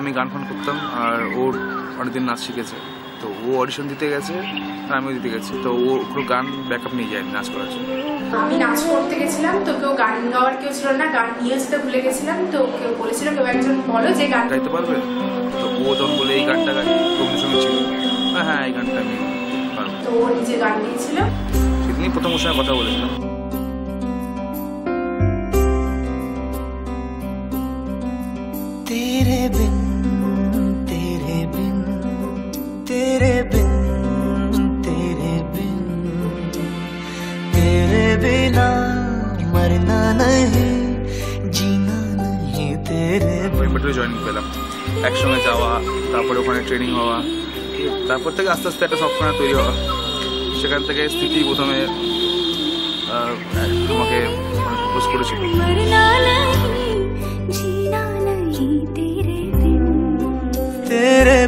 আমি গান ফান করতাম আর ওর অনেকদিন নাচ শিখেছে, তো ও অডিশন দিতে গেছে আর আমিও দিতে গেছি, তো ও কোনো গান ব্যাকআপ নিয়ে যায়নি নাচ করার জন্য। আমি নাচ করতে গেছিলাম, তো কেউ গান গাওয়ার কেউ ছিল না, গান নিয়ে যেতে ভুলে গেছিলাম, তো কেউ বলেছিল কেউ একজন বলো যে গান গাইতে পারবে, তো ও তখন বলে এই গানটা গাই, তোমার সঙ্গে ছিল হ্যাঁ এই গানটা আমি পারবো, তো ও নিজে গান গিয়েছিল। সেদিনই প্রথম ওর সঙ্গে কথা বলেছিলাম। तेरे बिन तेरे बिन तेरे बिन तेरे बिन तेरे बिना मरना नहीं जीना नहीं तेरे মেট্রো জয়েনিং পেলাম, একসঙ্গে যাওয়া, তারপরে ওখানে ট্রেনিং হওয়া, তারপর থেকে আস্তে আস্তে একটা সফটওয়্যার তৈরি হওয়া। সেখান থেকে স্থিতি প্রথমে আমাকে প্রপোজ করেছিল।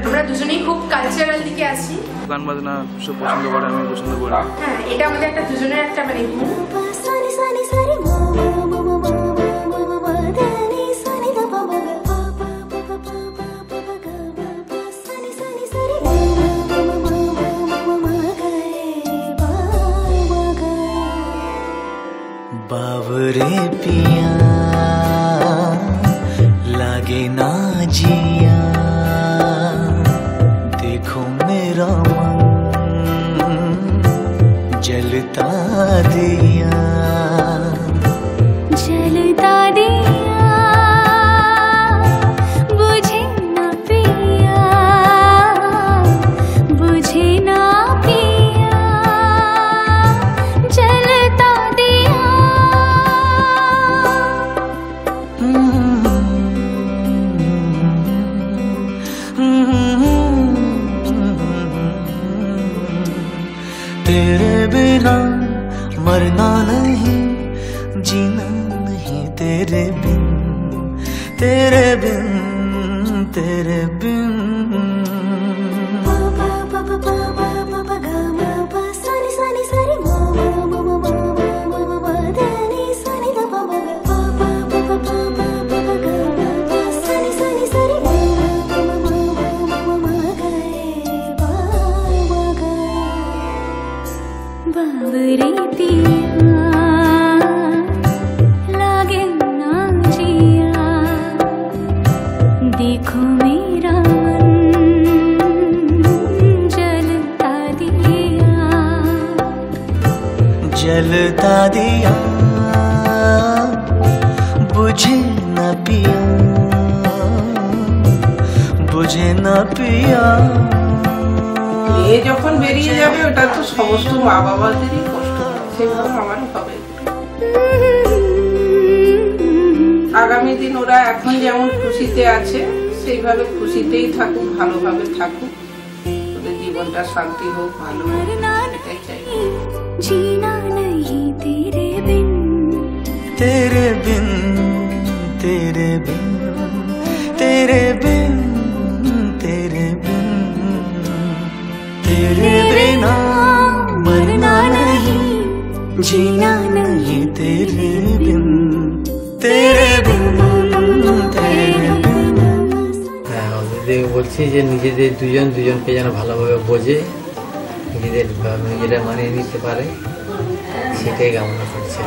আমরা দুজনেই খুব কালচারাল দিকে আছি, গান বাজনা সব পছন্দ করে, আমি পছন্দ করি। হ্যাঁ এটা আমাদের একটা দুজনের একটা মানে बावरे पिया लागे ना जिया, देखो मेरा मन जलता दिया जलता दिया, बुझे ना पिया बुझे ना पिया, जलता दिया। तेरे बिना मरना नहीं जीना नहीं तेरे बिन तेरे बिन तेरे बिन। बावरे पिया लागे ना जिया, देखो मेरा मन जलता दिया जलता दिया, बुझे न पिया बुझे न पिया। মেয়ে যখন বেরিয়ে যাবে ওটা তো সমস্ত মা বাবাদেরই কষ্ট, সেভাবে আমারও হবে। আগামী দিন ওরা এখন যেমন খুশিতে আছে সেইভাবে খুশিতেই থাকুক, ভালোভাবে থাকুক, ওদের জীবনটা শান্তি হোক, ভালো হোক, এটাই চাই। जीना नहीं तेरे बिन तेरे बिन तेरे बिन तेरे बिन तेरे बिन तेरे बिना मरना नहीं जीना नहीं तेरे बिन तेरे बिन तेरे बिन। হ্যাঁ ওদের বলছি যে নিজেদের দুজন দুজনকে যেন ভালোভাবে বোঝে, নিজেরা মানিয়ে নিতে পারে, সেটাই কামনা করছে।